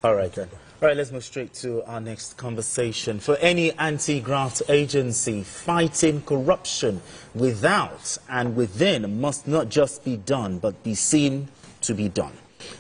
All right, then. All right, let's move straight to our next conversation. For any anti-graft agency, fighting corruption without and within must not just be done, but be seen to be done.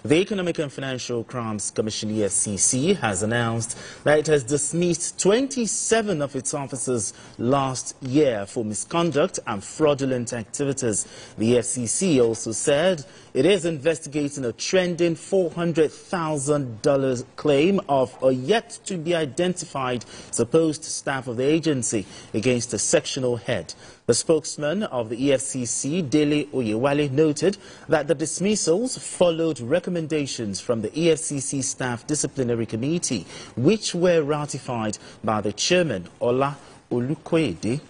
The Economic and Financial Crimes Commission, EFCC, has announced that it has dismissed 27 of its officers last year for misconduct and fraudulent activities. The EFCC also said it is investigating a trending $400,000 claim of a yet-to-be-identified supposed staff of the agency against a sectional head. The spokesman of the EFCC, Dele Oyewale, noted that the dismissals followed recommendations from the EFCC Staff Disciplinary Committee, which were ratified by the chairman, Ola Olukoyede.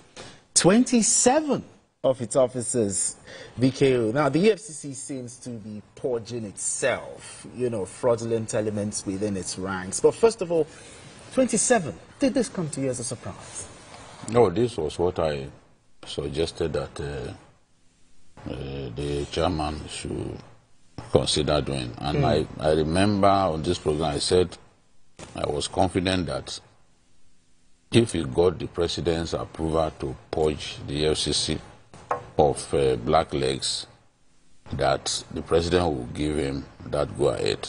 27 of its officers, VKO. Now, the EFCC seems to be purging itself, fraudulent elements within its ranks. But first of all, 27. Did this come to you as a surprise? No, this was what I suggested that the chairman should consider doing. And I remember on this program I said I was confident that if he got the president's approval to purge the EFCC of black legs, that the president will give him that go-ahead.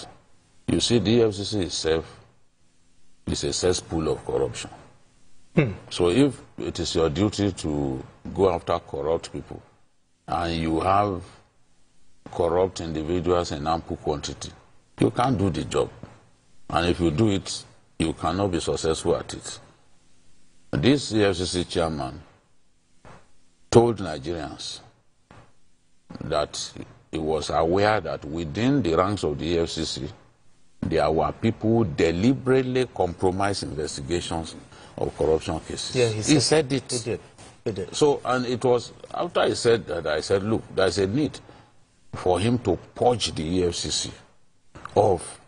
You see, the EFCC itself is a cesspool of corruption. So if it is your duty to go after corrupt people, and you have corrupt individuals in ample quantity, you can't do the job. And if you do it, you cannot be successful at it. This EFCC chairman told Nigerians that he was aware that within the ranks of the EFCC, there were people who deliberately compromised investigations of corruption cases. Yeah, he said it. He did. So, and it was after I said that, I said, look, there's a need for him to purge the EFCC of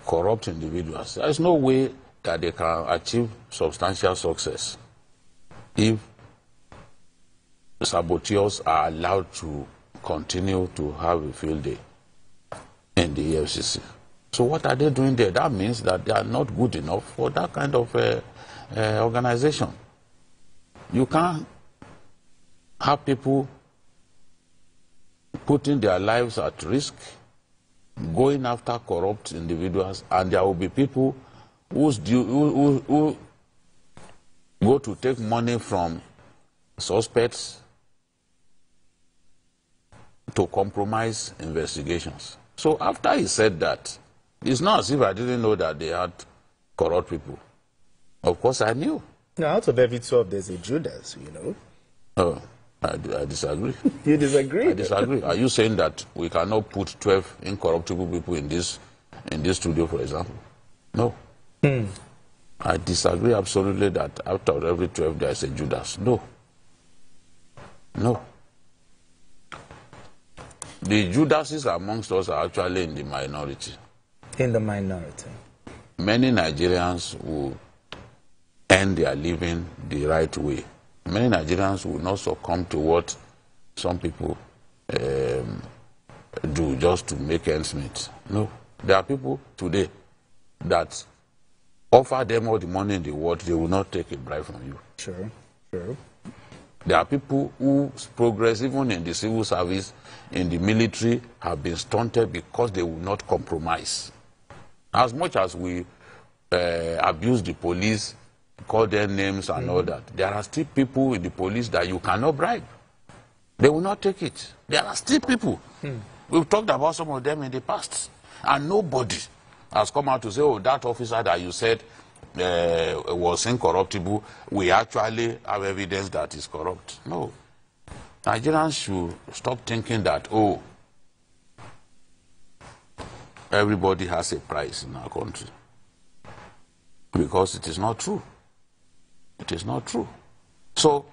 corrupt individuals. There's no way that they can achieve substantial success if saboteurs are allowed to continue to have a field day in the EFCC. So what are they doing there? That means that they are not good enough for that kind of organization. You can't have people putting their lives at risk, going after corrupt individuals, and there will be people who go to take money from suspects to compromise investigations. So after he said that, it's not as if I didn't know that they had corrupt people. Of course, I knew. Now, out of every 12, there's a Judas, Oh, I disagree. You disagree? I disagree. Are you saying that we cannot put 12 incorruptible people in this studio, for example? No. I disagree absolutely that out of every 12, there's a Judas. No. No. The Judases amongst us are actually in the minority. In the minority. Many Nigerians will earn their living the right way. Many Nigerians will not succumb to what some people do just to make ends meet. No. There are people today that offer them all the money in the world, they will not take a bribe from you. Sure. There are people whose progress, even in the civil service, in the military, have been stunted because they will not compromise. As much as we abuse the police, call their names and all that, there are still people in the police that you cannot bribe. They will not take it. There are still people. We've talked about some of them in the past, and nobody has come out to say, oh, that officer that you said was incorruptible, we actually have evidence that is corrupt. No. Nigerians should stop thinking that, oh, everybody has a price in our country. Because it is not true. It is not true. So,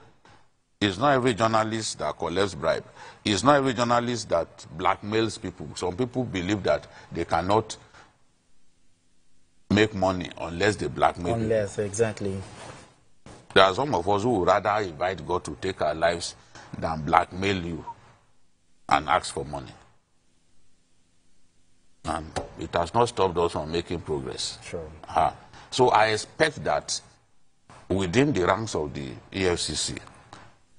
it's not every journalist that collects bribe. It's not every journalist that blackmails people. Some people believe that they cannot make money unless they blackmail people. Unless, exactly. There are some of us who would rather invite God to take our lives than blackmail you and ask for money. And it has not stopped us from making progress. Sure. So I expect that within the ranks of the EFCC,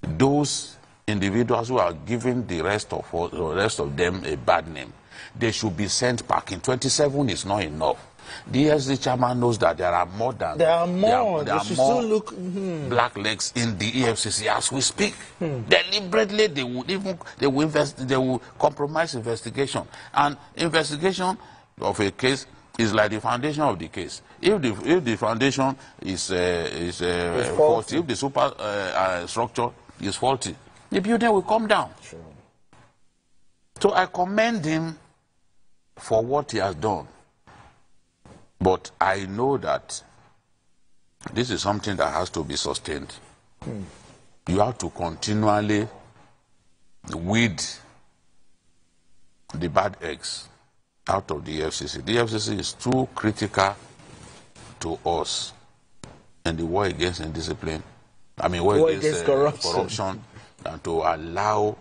those individuals who are giving the rest of them a bad name, they should be sent back. In 27 is not enough. The EFCC chairman knows that there are more than black legs in the EFCC as we speak. Deliberately, they will compromise investigation, and investigation of a case is like the foundation of the case. If the foundation is faulty, if the structure is faulty, the building will come down. Sure. So I commend him for what he has done. But I know that this is something that has to be sustained. You have to continually weed the bad eggs out of the EFCC. The EFCC is too critical to us in the war against indiscipline. I mean, war against corruption, and to allow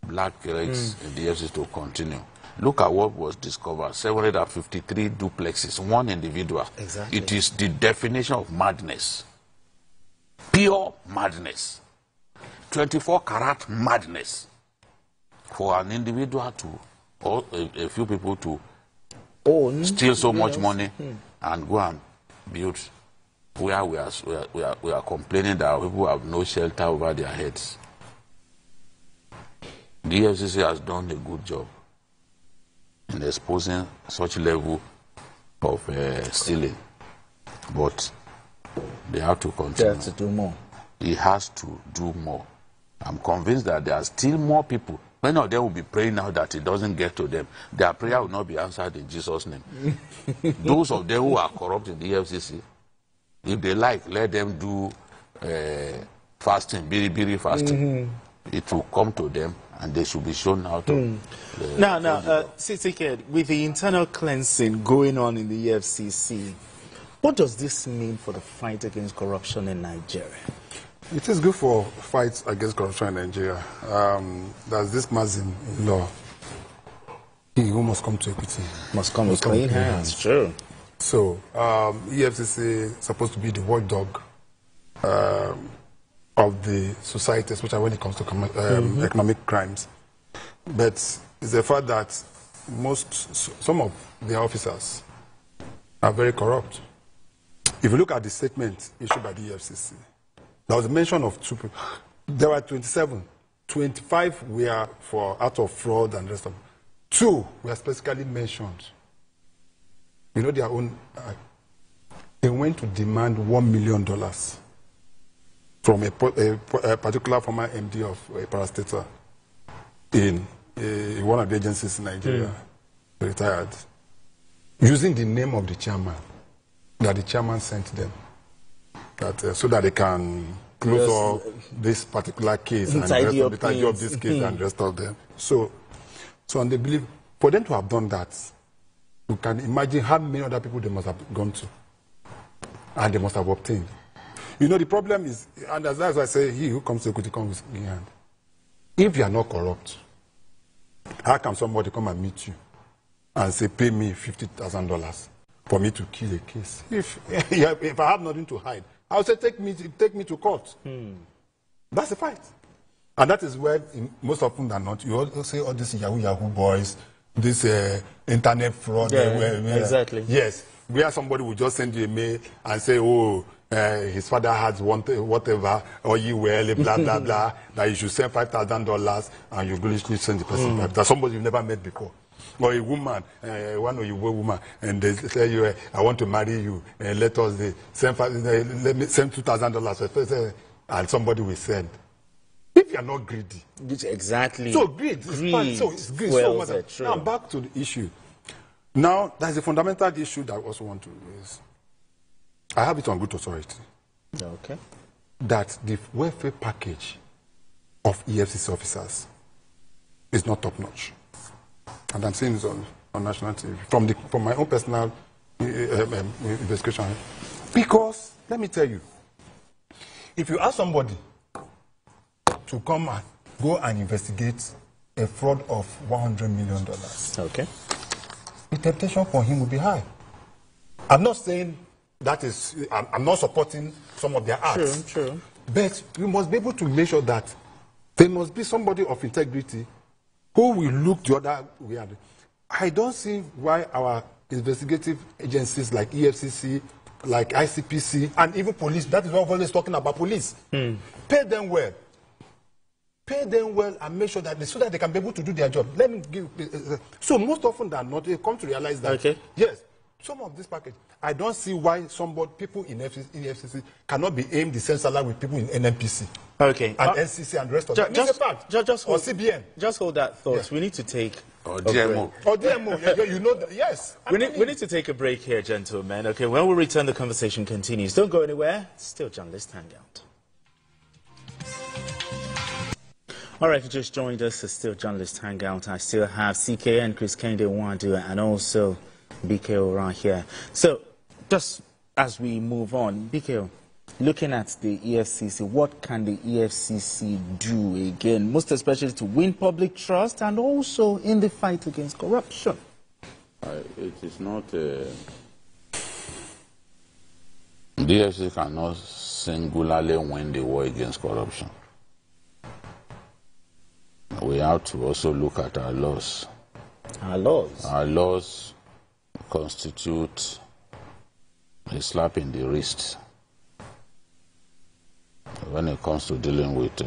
black eggs in the EFCC to continue. Look at what was discovered: 753 duplexes, one individual. Exactly. It is the definition of madness. Pure madness. 24-carat madness for an individual to, or a few people to steal so much money and go and build where we are complaining that people have no shelter over their heads. The EFCC has done a good job in exposing such level of stealing, but they have to continue. They have to do more. He has to do more. I'm convinced that there are still more people. Many of them will be praying now that it doesn't get to them. Their prayer will not be answered in Jesus' name. Those of them who are corrupt in the EFCC, if they like, let them do fasting, biri fasting. It will come to them, and they should be shown how to. Now, with the internal cleansing going on in the EFCC, what does this mean for the fight against corruption in Nigeria? It is good for fights against corruption in Nigeria. There's this Mazin law. He who must come to equity must come with clean hands. True. So, EFCC is supposed to be the watchdog of the society, especially when it comes to economic crimes. But it's the fact that some of the officers are very corrupt. If you look at the statement issued by the EFCC, there was a mention of 2 people. There were 27. 25 were out of fraud and the rest of them. 2 were specifically mentioned. You know, their own. They went to demand $1 million from a particular former MD of a parastatal in one of the agencies in Nigeria, retired, using the name of the chairman, that the chairman sent them, so that they can close off this particular case and tidy up this case and the rest of them. So and they believe, for them to have done that, you can imagine how many other people they must have gone to, and they must have obtained. You know, the problem is, and as I say, he who comes to equity comes with hand. If you are not corrupt, how can somebody come and meet you and say, pay me $50,000 for me to kill a case? If I have nothing to hide, I'll say, take me to court. That's the fight. And that is where, most often than not, you also say all these Yahoo boys, this internet fraud. Exactly. Yes, where somebody will just send you a mail and say, oh, his father has whatever, or you will, blah, blah, blah, that you should send $5,000 and you gleefully send the person back. That's somebody you've never met before. Or a woman, one of you woman, and they say, you, I want to marry you, let us send $2,000, and somebody will send. If you are not greedy. Exactly. So greed. So it's greed. Well, now back to the issue. Now, there's a fundamental issue that I also want to raise. I have it on good authority. Okay. That the welfare package of EFCC officers is not top-notch. And I'm saying this on national TV, from my own personal investigation. Because, let me tell you, if you ask somebody to come and go and investigate a fraud of $100 million, okay, the temptation for him will be high. I'm not saying that is, I'm not supporting some of their acts. True. But we must be able to make sure that there must be somebody of integrity who will look the other way. I don't see why our investigative agencies like EFCC, like ICPC, and even police, that is what we're always talking about police, pay them well. Pay them well and make sure that so that they can be able to do their job. Let me give. So most often than not, they come to realize that yes, some of this package, I don't see why people in EFCC cannot be aimed the same salary with people in NNPC. Okay. And NCC and the rest of them. Just or CBN. Just hold that thought. Yes. We need to take or DMO. Or DMO. You know that, yes. We need to take a break here, gentlemen. Okay, when we return, the conversation continues. Don't go anywhere. Still Journalist Hangout. All right, if you just joined us, it's still Journalist Hangout. I still have CKN, Chris Kende Wadu, and also BKO right here. So, just as we move on, BKO, looking at the EFCC, what can the EFCC do again, most especially to win public trust and also in the fight against corruption? It is not... the EFCC cannot singularly win the war against corruption. We have to also look at our laws. Our laws? Our laws constitute a slap in the wrist when it comes to dealing with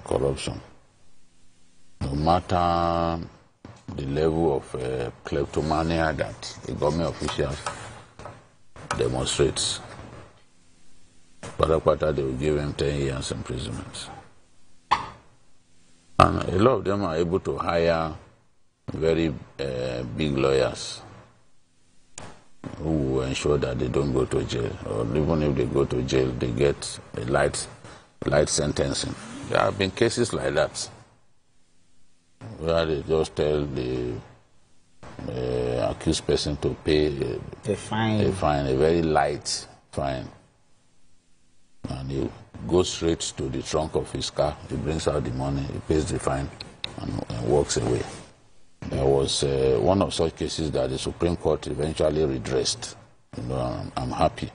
corruption. No matter the level of kleptomania that the government officials demonstrates, they will give them 10 years imprisonment. And a lot of them are able to hire very big lawyers who will ensure that they don't go to jail. Or even if they go to jail, they get a light sentencing. There have been cases like that, where they just tell the accused person to pay a fine, a very light fine. And he goes straight to the trunk of his car, he brings out the money, he pays the fine, and walks away. There was one of such cases that the Supreme Court eventually redressed. You know, I'm happy.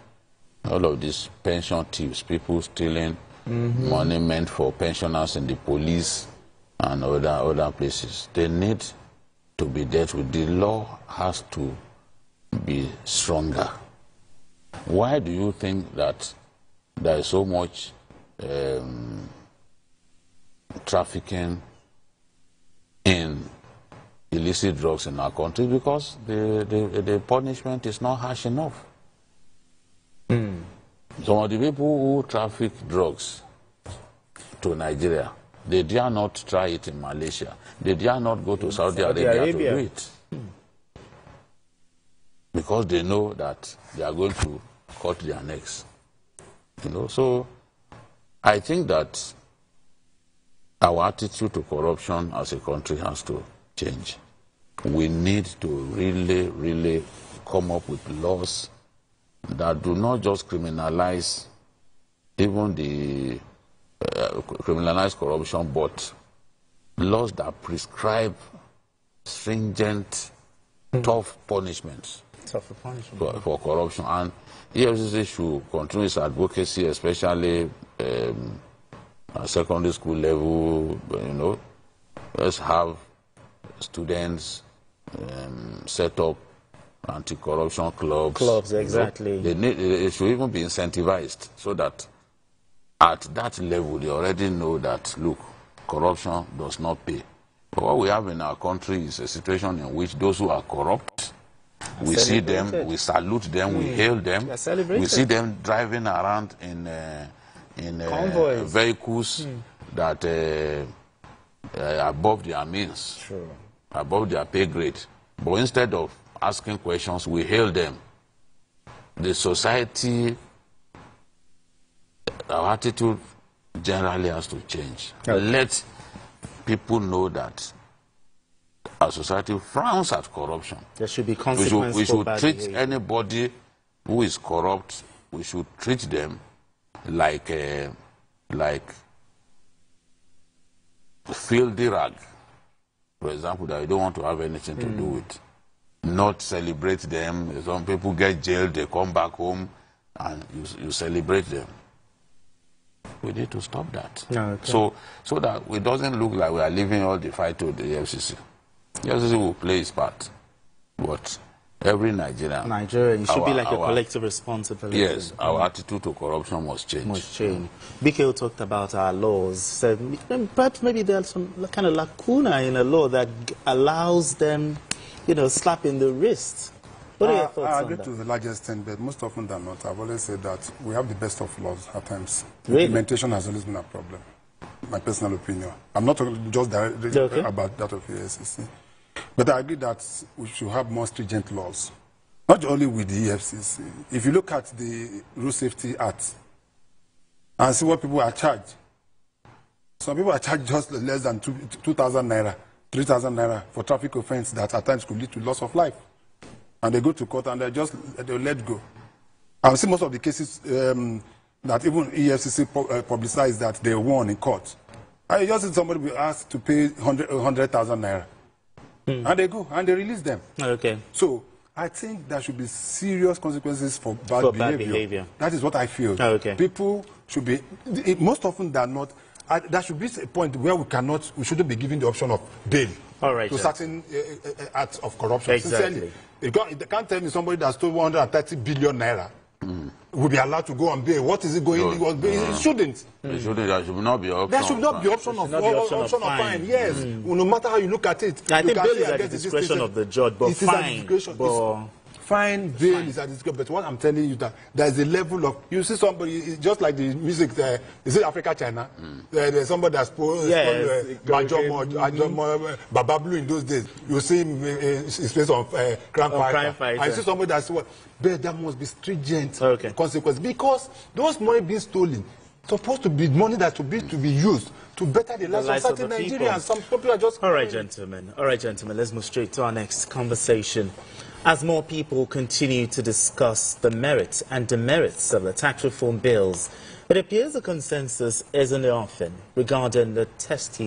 All of these pension thieves, people stealing money meant for pensioners in the police and other places, they need to be dealt with. The law has to be stronger. Why do you think that there is so much trafficking in illicit drugs in our country? Because the punishment is not harsh enough. Some of the people who traffic drugs to Nigeria, they dare not try it in Malaysia. They dare not go to Saudi Arabia to do it. Because they know that they are going to cut their necks. You know, so I think that our attitude to corruption as a country has to change. We need to really come up with laws that do not just criminalize even the criminalize corruption, but laws that prescribe stringent, tough punishments for corruption. And EFCC should continue its advocacy, especially at secondary school level. You know, let's have students set up anti-corruption clubs. Clubs, exactly. You know, they should even be incentivized so that at that level they already know that, look, corruption does not pay. But what we have in our country is a situation in which those who are corrupt, we see them, we salute them, we hail them. We see them driving around in vehicles that are above their means, above their pay grade. But instead of asking questions, we hail them. The society, our attitude generally has to change. Let people know that our society frowns at corruption. There should be consequences. We should treat anybody who is corrupt, we should treat them like filthy rag, for example, that you don't want to have anything to do with. not celebrate them. Some people get jailed, they come back home, and you celebrate them. We need to stop that. Okay. So that it doesn't look like we are leaving all the fight to the EFCC. The EFCC will play its part, but every Nigerian, it should be like a collective responsibility. Yes, our attitude to corruption must change. Must change. BKO talked about our laws. Said perhaps maybe there's some kind of lacuna in a law that allows them, slap in the wrist. What are your thoughts on that? I agree to the largest extent, but most often than not, I've always said that we have the best of laws at times. Really? Implementation has always been a problem. My personal opinion. I'm not talking just directly about that of the EFCC. But I agree that we should have more stringent laws. Not only with the EFCC. If you look at the Road Safety Act and see what people are charged, some people are charged just less than 2,000 naira, 3,000 naira for traffic offense that at times could lead to loss of life. And they go to court and they'll let go. I've seen most of the cases that even EFCC publicized that they won in court. I just see somebody be asked to pay 100,000 naira. And they go and they release them. Okay. So I think there should be serious consequences for bad behavior. That is what I feel. Okay. People should be, most often than not, there should be a point where we shouldn't be giving the option of bail to certain acts of corruption. Exactly. You can't tell me somebody that stole 130 billion naira will be allowed to go on bail. What is it going on? It shouldn't. There should not be option. There should not be option of fine. Yes. No matter how you look at it. I think bail is at the discretion of the judge, but fine. Fine, bail is at discretion. But what I'm telling you, that there is a level of, you see somebody, just like the music, is it Africa, China? There's somebody that's Babablu in those days. You see him his place on Crime Fighter. I see somebody that's what, but there must be stringent consequences, because those money being stolen supposed to be money that should be used to better the lives of certain Nigerians. Some people are just... All right, gentlemen, let's move straight to our next conversation. As more people continue to discuss the merits and demerits of the tax reform bills, it appears the consensus isn't often regarding the testy